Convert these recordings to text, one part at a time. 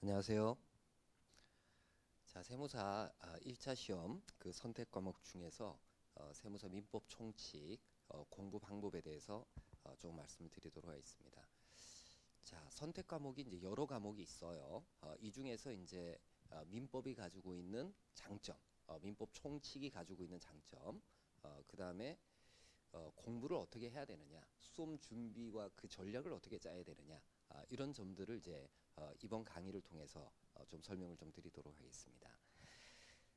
안녕하세요. 자, 세무사 1차 시험 그 선택 과목 중에서 세무사 민법 총칙 공부 방법에 대해서 좀 말씀을 드리도록 하겠습니다. 자, 선택 과목이 이제 여러 과목이 있어요. 이 중에서 이제 민법이 가지고 있는 장점, 민법 총칙이 가지고 있는 장점, 그 다음에 공부를 어떻게 해야 되느냐, 수험 준비와 그 전략을 어떻게 짜야 되느냐, 이런 점들을 이제 이번 강의를 통해서 좀 설명을 좀 드리도록 하겠습니다.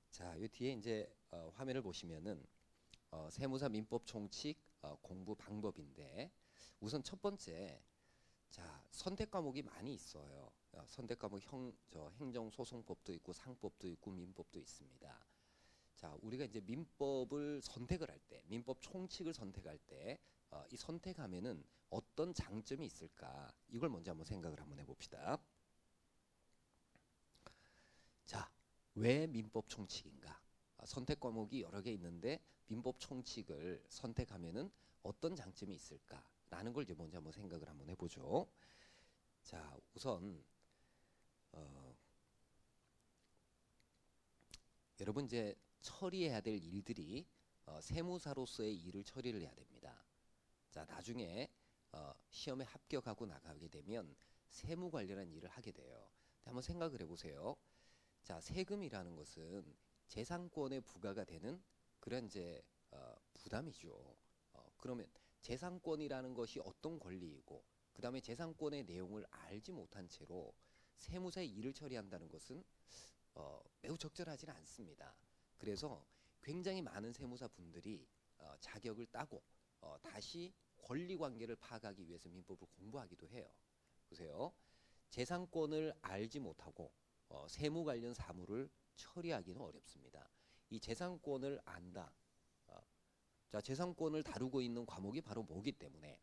자, 이 뒤에 이제 화면을 보시면은 세무사 민법 총칙 공부 방법인데 우선 첫 번째, 자, 선택 과목이 많이 있어요. 선택 과목 행정소송법도 있고 상법도 있고 민법도 있습니다. 자, 우리가 이제 민법을 선택을 할 때, 민법 총칙을 선택할 때, 이 선택하면은 어떤 장점이 있을까? 이걸 먼저 한번 생각을 한번 해봅시다. 자, 왜 민법 총칙인가? 선택 과목이 여러 개 있는데 민법 총칙을 선택하면은 어떤 장점이 있을까? 라는 걸 이제 먼저 한번 생각을 한번 해보죠. 자, 우선 여러분 이제 처리해야 될 일들이 세무사로서의 일을 처리를 해야 됩니다. 자, 나중에 시험에 합격하고 나가게 되면 세무 관련한 일을 하게 돼요. 한번 생각을 해보세요. 자, 세금이라는 것은 재산권에 부과가 되는 그런 이제 부담이죠. 그러면 재산권이라는 것이 어떤 권리이고, 그 다음에 재산권의 내용을 알지 못한 채로 세무사의 일을 처리한다는 것은 매우 적절하지는 않습니다. 그래서 굉장히 많은 세무사 분들이 자격을 따고 다시 권리 관계를 파악하기 위해서 민법을 공부하기도 해요. 보세요. 재산권을 알지 못하고 세무 관련 사무를 처리하기는 어렵습니다. 이 재산권을 안다. 어, 자, 재산권을 다루고 있는 과목이 바로 뭐기 때문에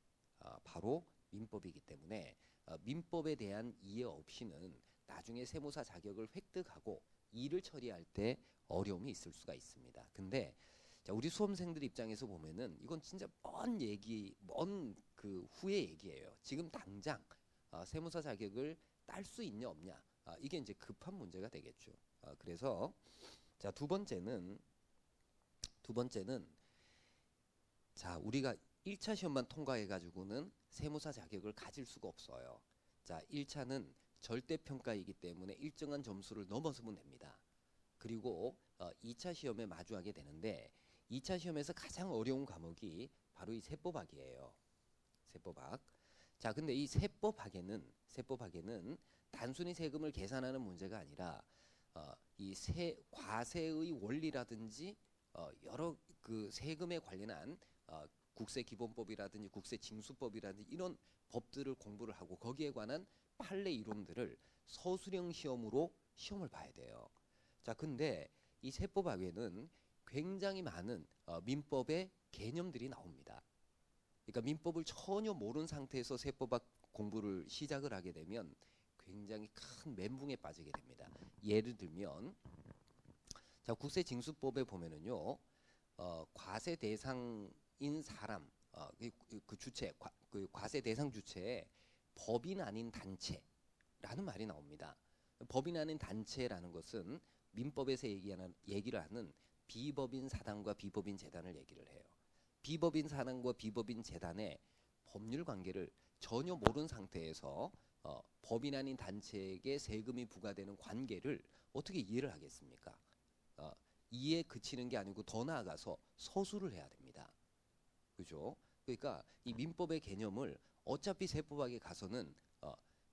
바로 민법이기 때문에 민법에 대한 이해 없이는 나중에 세무사 자격을 획득하고 일을 처리할 때 어려움이 있을 수가 있습니다. 근데 자, 우리 수험생들 입장에서 보면은 이건 진짜 먼 얘기, 먼 그 후의 얘기예요. 지금 당장 세무사 자격을 딸 수 있냐 없냐, 이게 이제 급한 문제가 되겠죠. 그래서 자, 두 번째는 자, 우리가 1차 시험만 통과해 가지고는 세무사 자격을 가질 수가 없어요. 자, 1차는 절대평가이기 때문에 일정한 점수를 넘어서면 됩니다. 그리고 2차 시험에 마주하게 되는데 2차 시험에서 가장 어려운 과목이 바로 이 세법학이에요. 세법학. 자, 근데 이 세법학에는 단순히 세금을 계산하는 문제가 아니라 이 과세의 원리라든지 여러 그 세금에 관련한 국세기본법이라든지 국세징수법이라든지 이런 법들을 공부를 하고 거기에 관한 판례 이론들을 서술형 시험으로 시험을 봐야 돼요. 자, 근데 이 세법학에는 굉장히 많은 민법의 개념들이 나옵니다. 그러니까 민법을 전혀 모르는 상태에서 세법학 공부를 시작을 하게 되면 굉장히 큰 멘붕에 빠지게 됩니다. 예를 들면 자, 국세징수법에 보면은요, 과세 대상인 사람, 그 주체, 그 과세 대상 주체에 법인 아닌 단체라는 말이 나옵니다. 법인 아닌 단체라는 것은 민법에서 얘기를 하는 비법인 사단과 비법인 재단을 얘기를 해요. 비법인 사단과 비법인 재단의 법률 관계를 전혀 모르는 상태에서 법인 아닌 단체에게 세금이 부과되는 관계를 어떻게 이해를 하겠습니까? 어, 이에 그치는 게 아니고 더 나아가서 서술을 해야 됩니다. 그죠? 그러니까 이 민법의 개념을 어차피 세법학에 가서는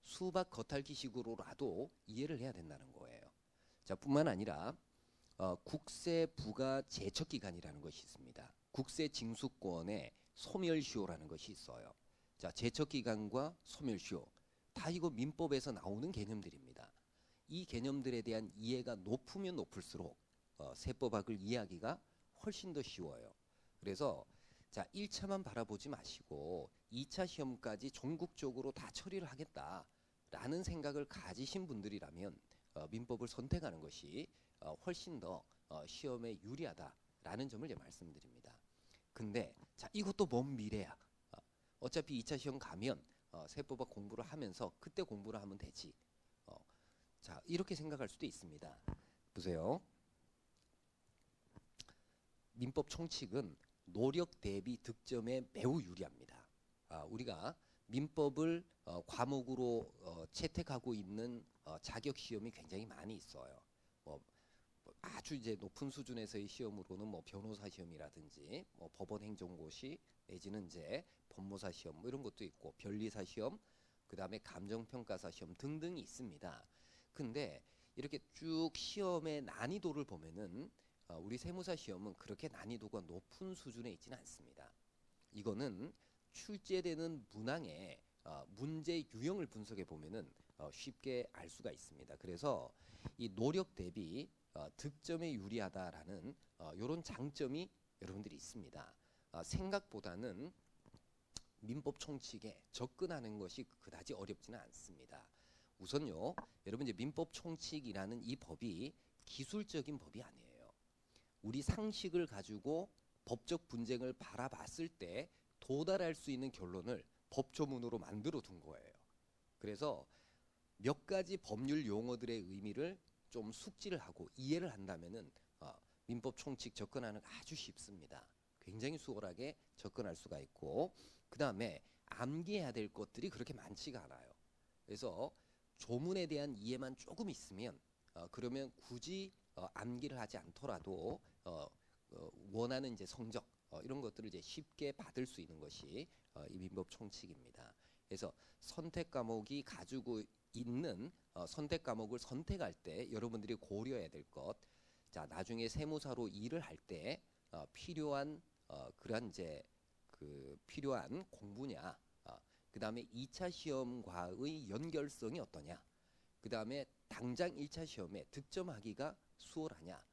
수박 겉핥기식으로라도 이해를 해야 된다는 거예요. 자, 뿐만 아니라 국세 부과 제척 기간이라는 것이 있습니다. 국세 징수권의 소멸시효라는 것이 있어요. 자, 제척 기간과 소멸시효 다 이거 민법에서 나오는 개념들입니다. 이 개념들에 대한 이해가 높으면 높을수록 세법학을 이해하기가 훨씬 더 쉬워요. 그래서 자, 1차만 바라보지 마시고 2차 시험까지 전국적으로 다 처리를 하겠다라는 생각을 가지신 분들이라면 민법을 선택하는 것이 훨씬 더 시험에 유리하다라는 점을 이제 말씀드립니다. 근데 자, 이것도 먼 미래야. 어차피 2차 시험 가면 세법학 공부를 하면서 그때 공부를 하면 되지. 자, 이렇게 생각할 수도 있습니다. 보세요. 민법 총칙은 노력 대비 득점에 매우 유리합니다. 우리가 민법을 과목으로 채택하고 있는 자격 시험이 굉장히 많이 있어요. 아주 이제 높은 수준에서의 시험으로는 뭐 변호사 시험이라든지 뭐 법원 행정고시 내지는 이제 법무사 시험 뭐 이런 것도 있고 변리사 시험, 그다음에 감정평가사 시험 등등이 있습니다. 근데 이렇게 쭉 시험의 난이도를 보면은 우리 세무사 시험은 그렇게 난이도가 높은 수준에 있지는 않습니다. 이거는 출제되는 문항의 문제 유형을 분석해 보면은 쉽게 알 수가 있습니다. 그래서 이 노력 대비 득점에 유리하다라는 이런 장점이 여러분들이 있습니다. 생각보다는 민법 총칙에 접근하는 것이 그다지 어렵지는 않습니다. 우선요, 여러분 이제 민법 총칙이라는 이 법이 기술적인 법이 아니에요. 우리 상식을 가지고 법적 분쟁을 바라봤을 때 도달할 수 있는 결론을 법조문으로 만들어 둔 거예요. 그래서 몇 가지 법률 용어들의 의미를 좀 숙지를 하고 이해를 한다면은 민법 총칙 접근하는 거 아주 쉽습니다. 굉장히 수월하게 접근할 수가 있고, 그 다음에 암기해야 될 것들이 그렇게 많지가 않아요. 그래서 조문에 대한 이해만 조금 있으면 그러면 굳이 암기를 하지 않더라도 원하는 이제 성적 이런 것들을 이제 쉽게 받을 수 있는 것이 이 민법 총칙입니다. 그래서 선택 과목이 가지고 있는 선택 과목을 선택할 때 여러분들이 고려해야 될 것, 자 나중에 세무사로 일을 할 때 필요한 그러한 이제 그 필요한 공부냐, 그 다음에 2차 시험과의 연결성이 어떠냐, 그 다음에 당장 1차 시험에 득점하기가 수월하냐,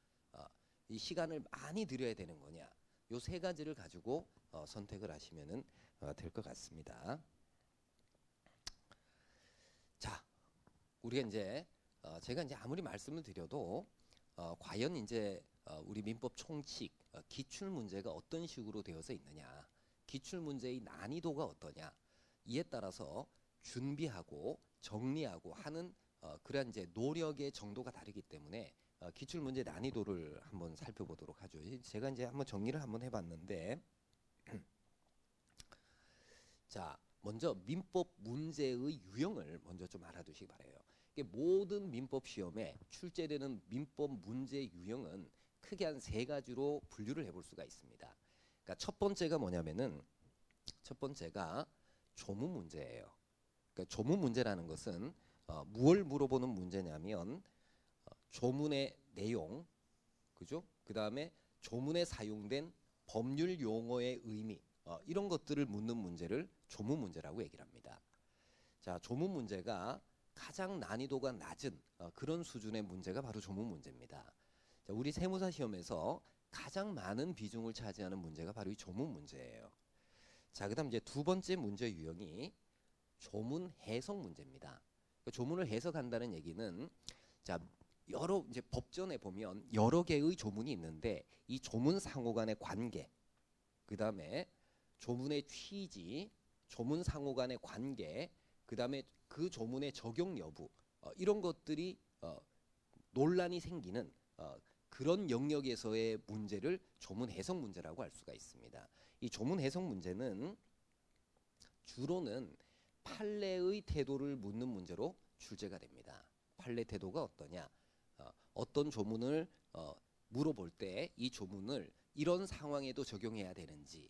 이 시간을 많이 들여야 되는 거냐, 요 세 가지를 가지고 선택을 하시면은 될 것 같습니다. 자, 우리가 이제 제가 이제 아무리 말씀을 드려도 과연 이제 우리 민법 총칙 기출 문제가 어떤 식으로 되어서 있느냐, 기출 문제의 난이도가 어떠냐, 이에 따라서 준비하고 정리하고 하는 그러한 이제 노력의 정도가 다르기 때문에 기출 문제 난이도를 한번 살펴보도록 하죠. 제가 이제 한번 정리를 한번 해봤는데, 자 먼저 민법 문제의 유형을 먼저 좀 알아두시기 바래요. 모든 민법 시험에 출제되는 민법 문제 유형은 크게 한 세 가지로 분류를 해볼 수가 있습니다. 그러니까 첫 번째가 뭐냐면은 첫 번째가 조문 문제예요. 그러니까 조문 문제라는 것은 무엇을 물어보는 문제냐면 조문의 내용, 그죠? 그 다음에 조문에 사용된 법률 용어의 의미, 이런 것들을 묻는 문제를 조문 문제라고 얘기를 합니다. 자, 조문 문제가 가장 난이도가 낮은 그런 수준의 문제가 바로 조문 문제입니다. 자, 우리 세무사 시험에서 가장 많은 비중을 차지하는 문제가 바로 이 조문 문제예요. 자, 그다음 이제 두 번째 문제 유형이 조문 해석 문제입니다. 그러니까 조문을 해석한다는 얘기는 자, 여러 이제 법전에 보면 여러 개의 조문이 있는데 이 조문 상호 간의 관계, 그다음에 조문의 취지, 조문 상호 간의 관계, 그다음에 그 조문의 적용 여부, 이런 것들이 논란이 생기는 그런 영역에서의 문제를 조문 해석 문제라고 할 수가 있습니다. 이 조문 해석 문제는 주로는 판례의 태도를 묻는 문제로 출제가 됩니다. 판례 태도가 어떠냐, 어떤 조문을 물어볼 때 이 조문을 이런 상황에도 적용해야 되는지,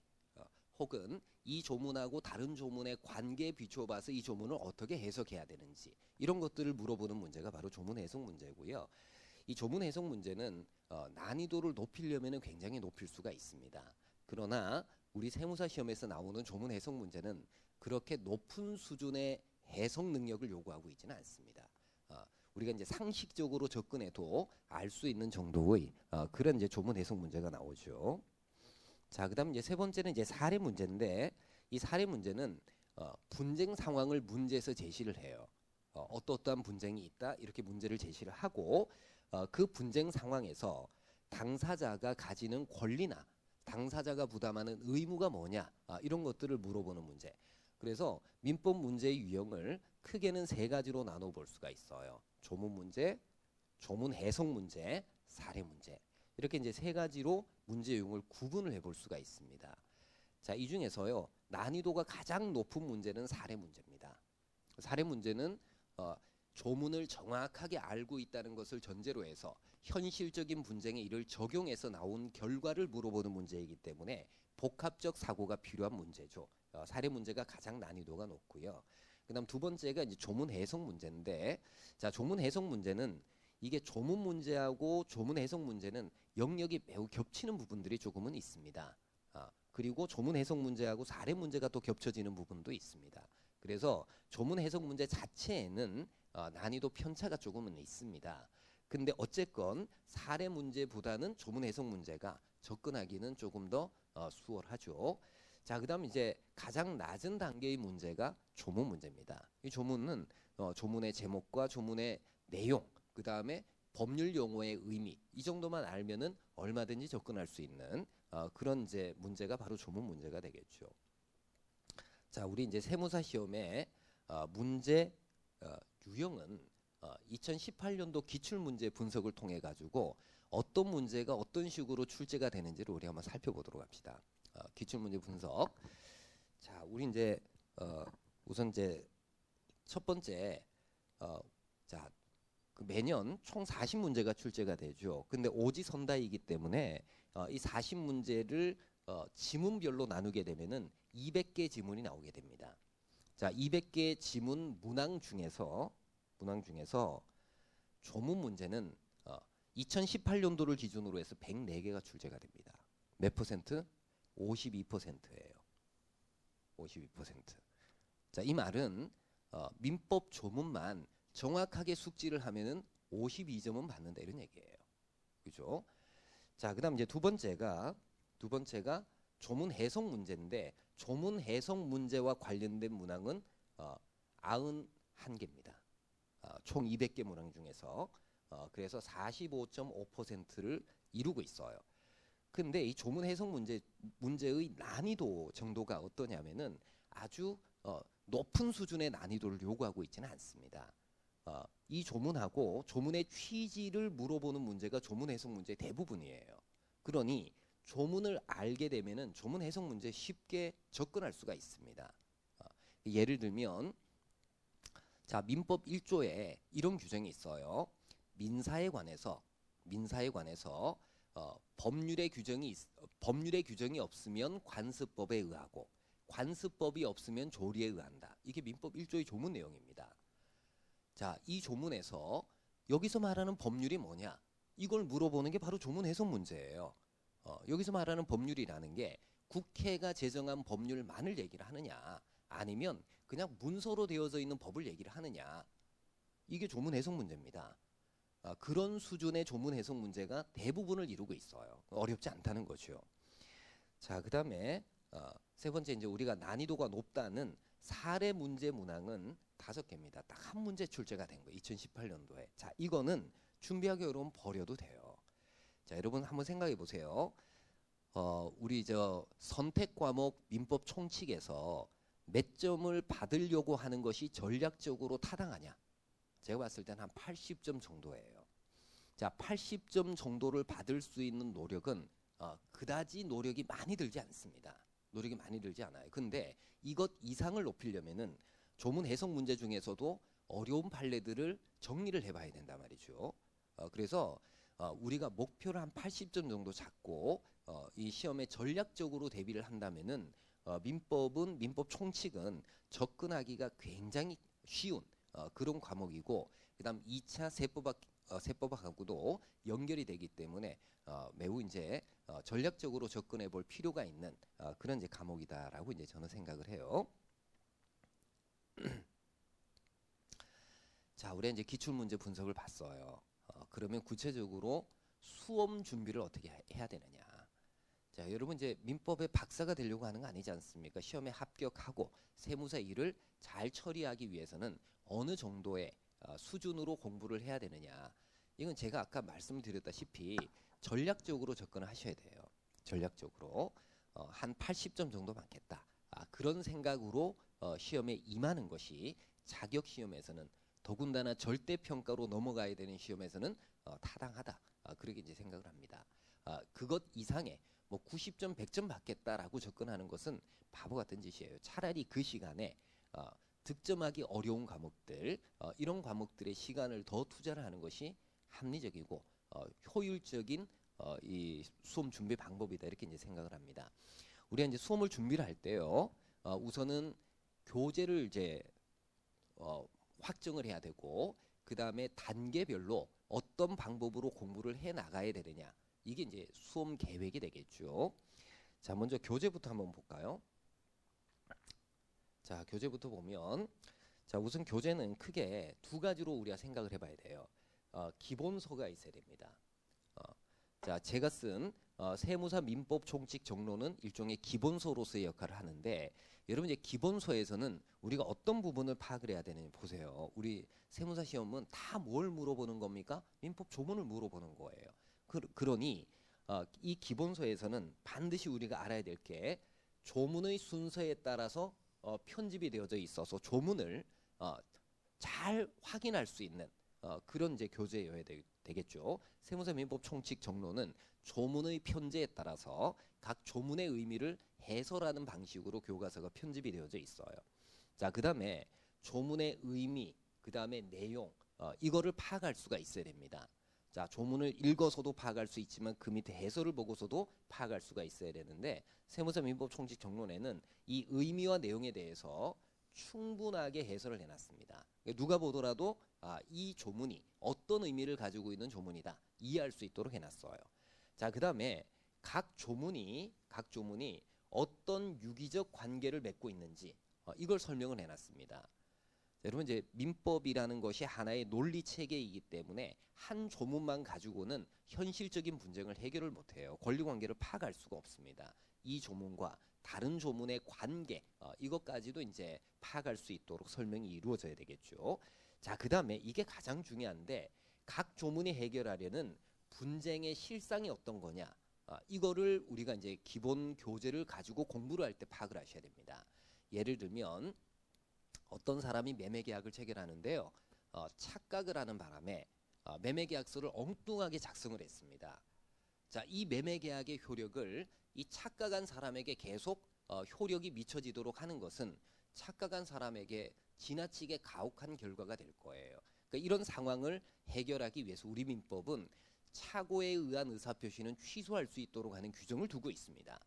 혹은 이 조문하고 다른 조문의 관계에 비춰봐서 이 조문을 어떻게 해석해야 되는지, 이런 것들을 물어보는 문제가 바로 조문 해석 문제고요. 이 조문 해석 문제는 난이도를 높이려면 굉장히 높일 수가 있습니다. 그러나 우리 세무사 시험에서 나오는 조문 해석 문제는 그렇게 높은 수준의 해석 능력을 요구하고 있지는 않습니다. 우리가 이제 상식적으로 접근해도 알 수 있는 정도의 그런 이제 조문 해석 문제가 나오죠. 자, 그다음 이제 세 번째는 이제 사례 문제인데, 이 사례 문제는 분쟁 상황을 문제에서 제시를 해요. 어떠한 분쟁이 있다 이렇게 문제를 제시를 하고 그 분쟁 상황에서 당사자가 가지는 권리나 당사자가 부담하는 의무가 뭐냐, 이런 것들을 물어보는 문제. 그래서 민법 문제의 유형을 크게는 세 가지로 나눠볼 수가 있어요. 조문 문제, 조문 해석 문제, 사례 문제. 이렇게 이제 세 가지로 문제 유형을 구분을 해볼 수가 있습니다. 자, 이 중에서요, 난이도가 가장 높은 문제는 사례 문제입니다. 사례 문제는 조문을 정확하게 알고 있다는 것을 전제로 해서 현실적인 분쟁에 이를 적용해서 나온 결과를 물어보는 문제이기 때문에 복합적 사고가 필요한 문제죠. 사례 문제가 가장 난이도가 높고요. 그다음 두 번째가 이제 조문 해석 문제인데, 자, 조문 해석 문제는 이게 조문 문제하고 조문 해석 문제는 영역이 매우 겹치는 부분들이 조금은 있습니다. 그리고 조문 해석 문제하고 사례 문제가 또 겹쳐지는 부분도 있습니다. 그래서 조문 해석 문제 자체에는 난이도 편차가 조금은 있습니다. 근데 어쨌건 사례 문제보다는 조문 해석 문제가 접근하기는 조금 더 수월하죠. 자, 그다음 이제 가장 낮은 단계의 문제가 조문 문제입니다. 이 조문은 조문의 제목과 조문의 내용, 그다음에 법률 용어의 의미, 이 정도만 알면은 얼마든지 접근할 수 있는 그런 이제 문제가 바로 조문 문제가 되겠죠. 자, 우리 이제 세무사 시험에 문제 유형은 2018년도 기출문제 분석을 통해 가지고 어떤 문제가 어떤 식으로 출제가 되는지를 우리 한번 살펴보도록 합시다. 기출문제 분석. 자, 우리 이제 우선 이제 첫 번째 자, 그 매년 총 40문제가 출제가 되죠. 근데 오지선다이기 때문에 이 40문제를 지문별로 나누게 되면은 200개 지문이 나오게 됩니다. 자, 200개 지문 문항 중에서 조문 문제는 2018년도를 기준으로 해서 104개가 출제가 됩니다. 몇 퍼센트? 52%예요. 52%. 자, 이 말은 민법 조문만 정확하게 숙지를 하면은 52점은 받는다 이런 얘기예요. 그죠? 자, 그다음 이제 두 번째가 조문 해석 문제인데 조문 해석 문제와 관련된 문항은 91개입니다. 총 200개 문항 중에서 그래서 45.5%를 이루고 있어요. 근데 이 조문 해석 문제의 난이도 정도가 어떠냐면은 아주 높은 수준의 난이도를 요구하고 있지는 않습니다. 이 조문하고 조문의 취지를 물어보는 문제가 조문 해석 문제의 대부분이에요. 그러니 조문을 알게 되면은 조문 해석 문제에 쉽게 접근할 수가 있습니다. 예를 들면 자, 민법 1조에 이런 규정이 있어요. 민사에 관해서 법률의 규정이 없으면 관습법에 의하고 관습법이 없으면 조리에 의한다. 이게 민법 1조의 조문 내용입니다. 자, 이 조문에서 여기서 말하는 법률이 뭐냐? 이걸 물어보는 게 바로 조문 해석 문제예요. 여기서 말하는 법률이라는 게 국회가 제정한 법률만을 얘기를 하느냐, 아니면 그냥 문서로 되어져 있는 법을 얘기를 하느냐, 이게 조문 해석 문제입니다. 그런 수준의 조문 해석 문제가 대부분을 이루고 있어요. 어렵지 않다는 거죠. 자, 그다음에 세 번째 이제 우리가 난이도가 높다는 사례 문제 문항은 5개입니다. 딱 한 문제 출제가 된 거예요. 2018년도에. 자, 이거는 준비하기 어려우면 버려도 돼요. 자, 여러분 한번 생각해 보세요. 우리 저 선택 과목 민법 총칙에서 몇 점을 받으려고 하는 것이 전략적으로 타당하냐? 제가 봤을 때는 한 80점 정도예요. 자, 80점 정도를 받을 수 있는 노력은 그다지 노력이 많이 들지 않습니다. 노력이 많이 들지 않아요. 근데 이것 이상을 높이려면은 조문 해석 문제 중에서도 어려운 판례들을 정리를 해봐야 된단 말이죠. 그래서 우리가 목표를 한 80점 정도 잡고 이 시험에 전략적으로 대비를 한다면은 민법 총칙은 접근하기가 굉장히 쉬운 그런 과목이고, 그다음 2차 세법학하고도 연결이 되기 때문에 매우 이제 전략적으로 접근해 볼 필요가 있는 그런 이제 과목이다라고 이제 저는 생각을 해요. 자, 우리 이제 기출 문제 분석을 봤어요. 그러면 구체적으로 수험 준비를 어떻게 해야 되느냐? 자, 여러분 이제 민법의 박사가 되려고 하는 거 아니지 않습니까? 시험에 합격하고 세무사 일을 잘 처리하기 위해서는 어느 정도의 수준으로 공부를 해야 되느냐? 이건 제가 아까 말씀드렸다시피 전략적으로 접근을 하셔야 돼요. 전략적으로 한 80점 정도 맞겠다. 그런 생각으로 시험에 임하는 것이 자격 시험에서는 더군다나 절대 평가로 넘어가야 되는 시험에서는 타당하다. 그렇게 이제 생각을 합니다. 그것 이상의 뭐 90점, 100점 받겠다라고 접근하는 것은 바보 같은 짓이에요. 차라리 그 시간에 득점하기 어려운 과목들, 이런 과목들의 시간을 더 투자를 하는 것이 합리적이고 효율적인 이 수험 준비 방법이다 이렇게 이제 생각을 합니다. 우리가 이제 수험을 준비를 할 때요, 우선은 교재를 이제 확정을 해야 되고, 그 다음에 단계별로 어떤 방법으로 공부를 해 나가야 되느냐, 이게 이제 수험 계획이 되겠죠. 자, 먼저 교재부터 한번 볼까요? 자, 교재부터 보면, 자, 우선 교재는 크게 두 가지로 우리가 생각을 해봐야 돼요. 기본서가 있어야 됩니다. 자, 제가 쓴 세무사 민법 총칙 정론은 일종의 기본서로서의 역할을 하는데, 여러분 이제 기본서에서는 우리가 어떤 부분을 파악을 해야 되는지 보세요. 우리 세무사 시험은 다 뭘 물어보는 겁니까? 민법 조문을 물어보는 거예요. 그러니 이 기본서에서는 반드시 우리가 알아야 될 게 조문의 순서에 따라서 편집이 되어져 있어서 조문을 잘 확인할 수 있는 그런 이제 교재여야 되겠죠. 세무사 민법 총칙 정론은 조문의 편제에 따라서 각 조문의 의미를 해설하는 방식으로 교과서가 편집이 되어져 있어요. 자, 그다음에 조문의 의미, 그다음에 내용, 이거를 파악할 수가 있어야 됩니다. 자, 조문을 읽어서도 파악할 수 있지만 그 밑에 해설을 보고서도 파악할 수가 있어야 되는데, 세무사 민법 총칙 정론에는 이 의미와 내용에 대해서 충분하게 해설을 해놨습니다. 누가 보더라도 이 조문이 어떤 의미를 가지고 있는 조문이다 이해할 수 있도록 해놨어요. 자, 그 다음에 각 조문이 어떤 유기적 관계를 맺고 있는지 이걸 설명을 해놨습니다. 여러분 이제 민법이라는 것이 하나의 논리 체계이기 때문에 한 조문만 가지고는 현실적인 분쟁을 해결을 못해요. 권리관계를 파악할 수가 없습니다. 이 조문과 다른 조문의 관계, 이것까지도 이제 파악할 수 있도록 설명이 이루어져야 되겠죠. 자, 그 다음에 이게 가장 중요한데, 각 조문이 해결하려는 분쟁의 실상이 어떤 거냐, 이거를 우리가 이제 기본 교재를 가지고 공부를 할 때 파악을 하셔야 됩니다. 예를 들면 어떤 사람이 매매계약을 체결하는데요, 착각을 하는 바람에 매매계약서를 엉뚱하게 작성을 했습니다. 자, 이 매매계약의 효력을 이 착각한 사람에게 계속 효력이 미쳐지도록 하는 것은 착각한 사람에게 지나치게 가혹한 결과가 될 거예요. 그러니까 이런 상황을 해결하기 위해서 우리 민법은 착오에 의한 의사표시는 취소할 수 있도록 하는 규정을 두고 있습니다.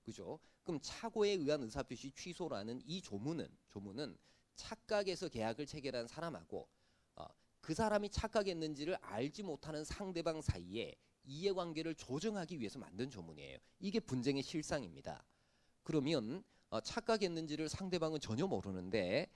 그죠? 그럼 착오에 의한 의사표시 취소라는 이 조문은 착각해서 계약을 체결한 사람하고 그 사람이 착각했는지를 알지 못하는 상대방 사이에 이해관계를 조정하기 위해서 만든 조문이에요. 이게 분쟁의 실상입니다. 그러면 착각했는지를 상대방은 전혀 모르는데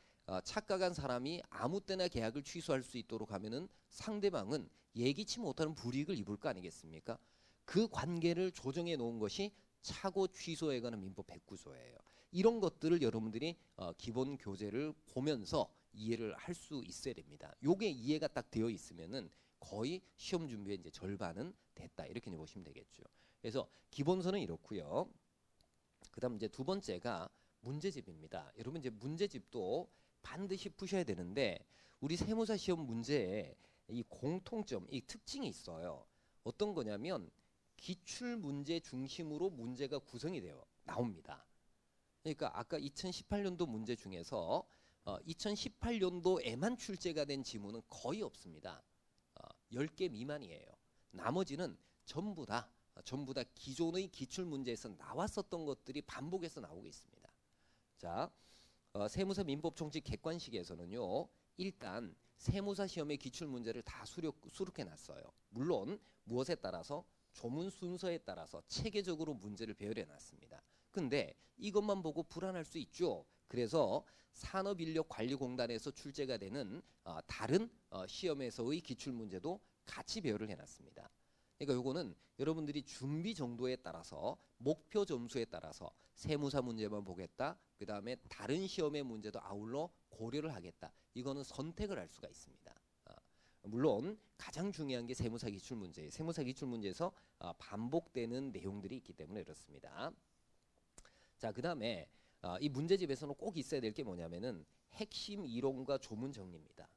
착각한 사람이 아무 때나 계약을 취소할 수 있도록 하면은 상대방은 예기치 못하는 불이익을 입을 거 아니겠습니까? 그 관계를 조정해 놓은 것이 착오 취소에 관한 민법 109조예요. 이런 것들을 여러분들이 기본 교재를 보면서 이해를 할 수 있어야 됩니다. 요게 이해가 딱 되어 있으면은 거의 시험 준비의 이제 절반은 됐다 이렇게 이제 보시면 되겠죠. 그래서 기본서는 이렇고요. 그다음 이제 두 번째가 문제집입니다. 여러분 이제 문제집도 반드시 푸셔야 되는데, 우리 세무사 시험 문제에 이 공통점, 이 특징이 있어요. 어떤 거냐면 기출 문제 중심으로 문제가 구성이 되어 나옵니다. 그러니까 아까 2018년도 문제 중에서 2018년도에만 출제가 된 지문은 거의 없습니다. 10개 미만이에요. 나머지는 전부 다 기존의 기출 문제에서 나왔었던 것들이 반복해서 나오고 있습니다. 자, 세무사 민법 총칙 객관식에서는요, 일단 세무사 시험의 기출 문제를 다 수록해 놨어요. 물론 무엇에 따라서, 조문 순서에 따라서 체계적으로 문제를 배열해 놨습니다. 근데 이것만 보고 불안할 수 있죠. 그래서 산업인력관리공단에서 출제가 되는 다른 시험에서의 기출 문제도 같이 배열을 해놨습니다. 그러니까 요거는 여러분들이 준비 정도에 따라서, 목표 점수에 따라서 세무사 문제만 보겠다, 그 다음에 다른 시험의 문제도 아울러 고려를 하겠다, 이거는 선택을 할 수가 있습니다. 물론 가장 중요한 게 세무사 기출 문제예요. 세무사 기출 문제에서 반복되는 내용들이 있기 때문에 그렇습니다. 자, 그 다음에 이 문제집에서는 꼭 있어야 될 게 뭐냐면은 핵심 이론과 조문 정리입니다.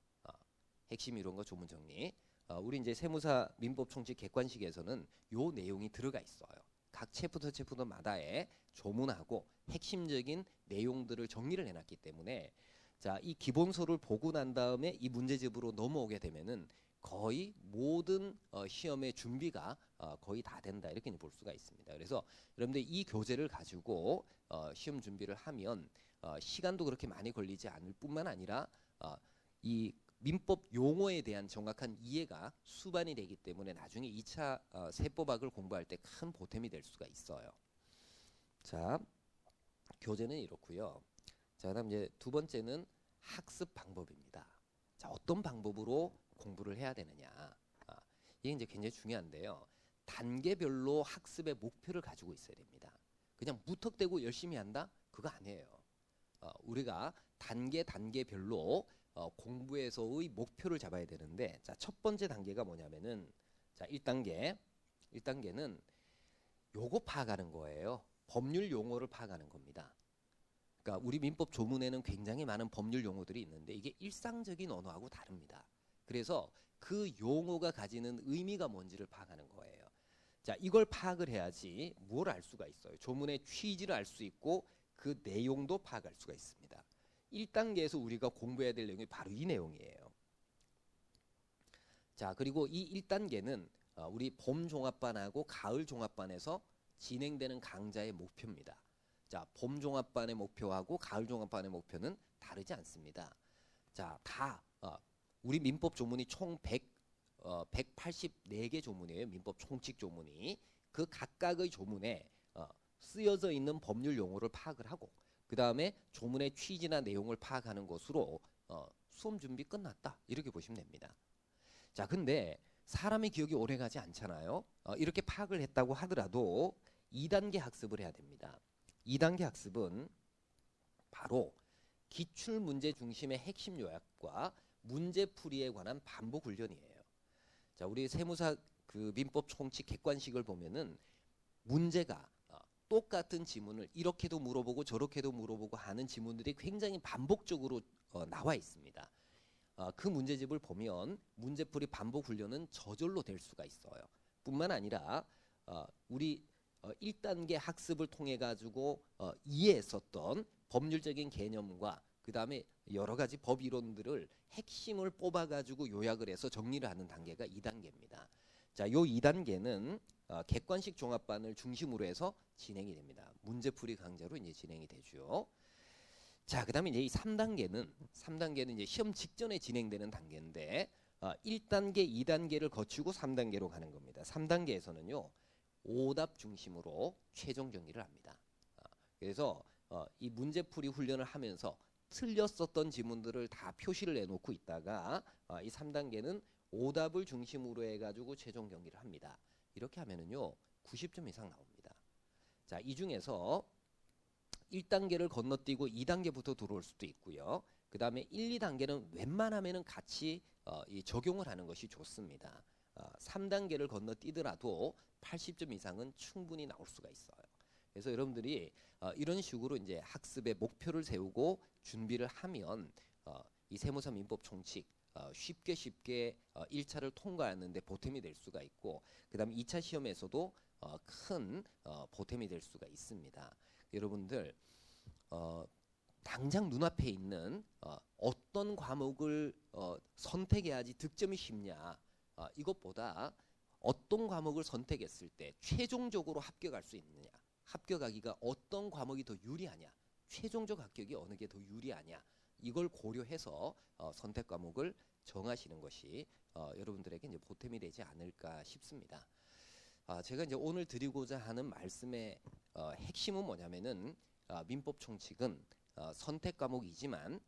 핵심 이론과 조문 정리. 우리 이제 세무사 민법 총칙 객관식에서는 요 내용이 들어가 있어요. 각 챕터마다의 조문하고 핵심적인 내용들을 정리를 해놨기 때문에 자, 이 기본서를 보고 난 다음에 이 문제집으로 넘어오게 되면은 거의 모든 시험의 준비가 거의 다 된다 이렇게 볼 수가 있습니다. 그래서 여러분들 이 교재를 가지고 시험 준비를 하면 시간도 그렇게 많이 걸리지 않을 뿐만 아니라 이 민법 용어에 대한 정확한 이해가 수반이 되기 때문에 나중에 2차 세법학을 공부할 때 큰 보탬이 될 수가 있어요. 자, 교재는 이렇고요. 자, 그다음 이제 두 번째는 학습 방법입니다. 자, 어떤 방법으로 공부를 해야 되느냐. 이게 이제 굉장히 중요한데요. 단계별로 학습의 목표를 가지고 있어야 됩니다. 그냥 무턱대고 열심히 한다? 그거 아니에요. 우리가 단계별로 공부에서의 목표를 잡아야 되는데, 자, 첫 번째 단계가 뭐냐면은, 자, 1단계는 요거 파악하는 거예요. 법률 용어를 파악하는 겁니다. 그러니까 우리 민법 조문에는 굉장히 많은 법률 용어들이 있는데 이게 일상적인 언어하고 다릅니다. 그래서 그 용어가 가지는 의미가 뭔지를 파악하는 거예요. 자, 이걸 파악을 해야지 뭘 알 수가 있어요. 조문의 취지를 알 수 있고 그 내용도 파악할 수가 있습니다. 1단계에서 우리가 공부해야 될 내용이 바로 이 내용이에요. 자, 그리고 이 1단계는 우리 봄 종합반하고 가을 종합반에서 진행되는 강좌의 목표입니다. 자, 봄 종합반의 목표하고 가을 종합반의 목표는 다르지 않습니다. 자, 다 우리 민법 조문이 총 184개 조문이에요. 민법 총칙 조문이. 그 각각의 조문에 쓰여져 있는 법률 용어를 파악을 하고 그 다음에 조문의 취지나 내용을 파악하는 것으로 수험 준비 끝났다. 이렇게 보시면 됩니다. 자, 근데 사람의 기억이 오래가지 않잖아요. 이렇게 파악을 했다고 하더라도 2단계 학습을 해야 됩니다. 2단계 학습은 바로 기출문제 중심의 핵심 요약과 문제풀이에 관한 반복 훈련이에요. 자, 우리 세무사 그 민법 총칙 객관식을 보면은 문제가 똑같은 지문을 이렇게도 물어보고 저렇게도 물어보고 하는 지문들이 굉장히 반복적으로 나와 있습니다. 그 문제집을 보면 문제풀이 반복 훈련은 저절로 될 수가 있어요. 뿐만 아니라 우리 1단계 학습을 통해 가지고 이해했었던 법률적인 개념과 그 다음에 여러 가지 법 이론들을 핵심을 뽑아 가지고 요약을 해서 정리를 하는 단계가 2단계입니다. 자, 요 2단계는 객관식 종합반을 중심으로 해서 진행이 됩니다. 문제풀이 강좌로 이제 진행이 되죠. 자, 그다음에 이제 이 3단계는 이제 시험 직전에 진행되는 단계인데 1단계, 2단계를 거치고 3단계로 가는 겁니다. 3단계에서는요. 오답 중심으로 최종 정리를 합니다. 그래서 이 문제풀이 훈련을 하면서 틀렸었던 지문들을 다 표시를 해놓고 있다가 이 3단계는 오답을 중심으로 해가지고 최종 정리를 합니다. 이렇게 하면은요 90점 이상 나옵니다. 자, 이 중에서 1단계를 건너뛰고 2단계부터 들어올 수도 있고요. 그 다음에 1, 2단계는 웬만하면은 같이 이 적용을 하는 것이 좋습니다. 3단계를 건너뛰더라도 80점 이상은 충분히 나올 수가 있어요. 그래서 여러분들이 이런 식으로 이제 학습의 목표를 세우고 준비를 하면 이 세무사 민법 총칙 쉽게 1차를 통과하는 데 보탬이 될 수가 있고 그다음에 2차 시험에서도 큰 보탬이 될 수가 있습니다. 여러분들 당장 눈앞에 있는 어떤 과목을 선택해야지 득점이 쉽냐 이것보다 어떤 과목을 선택했을 때 최종적으로 합격할 수 있느냐 합격하기가 어떤 과목이 더 유리하냐 최종적 합격이 어느 게 더 유리하냐 이걸 고려해서 선택 과목을 정하시는 것이 여러분들에게 이제 보탬이 되지 않을까 싶습니다. 제가 이제 오늘 드리고자 하는 말씀의 핵심은 뭐냐면은 민법 총칙은 선택 과목이지만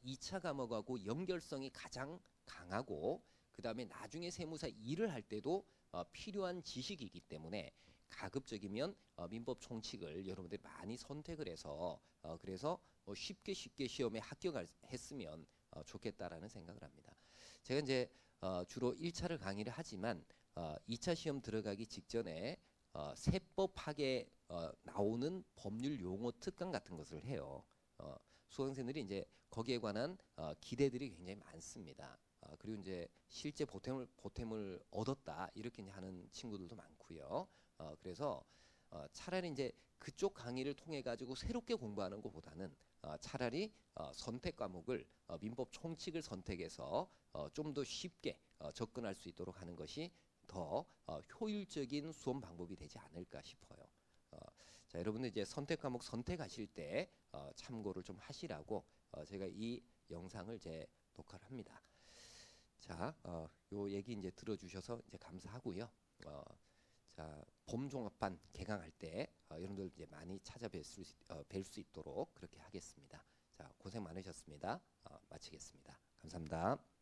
2차 과목하고 연결성이 가장 강하고 그 다음에 나중에 세무사 일을 할 때도 필요한 지식이기 때문에 가급적이면 민법 총칙을 여러분들이 많이 선택을 해서 그래서 쉽게 시험에 합격했으면 좋겠다라는 생각을 합니다. 제가 이제 주로 1차를 강의를 하지만 2차 시험 들어가기 직전에 세법학에 나오는 법률 용어 특강 같은 것을 해요. 수강생들이 이제 거기에 관한 기대들이 굉장히 많습니다. 그리고 이제 실제 보탬을 얻었다 이렇게 이제 하는 친구들도 많고요. 그래서 차라리 이제 그쪽 강의를 통해 가지고 새롭게 공부하는 것보다는 차라리 선택 과목을 민법 총칙을 선택해서 좀 더 쉽게 접근할 수 있도록 하는 것이 더 효율적인 수험 방법이 되지 않을까 싶어요. 자, 여러분들 이제 선택 과목 선택하실 때 참고를 좀 하시라고 제가 이 영상을 이제 녹화를 합니다. 자, 요 얘기 이제 들어주셔서 이제 감사하고요. 자, 봄 종합반 개강할 때 여러분들 이제 많이 뵐 수 있도록 그렇게 하겠습니다. 자, 고생 많으셨습니다. 마치겠습니다. 감사합니다.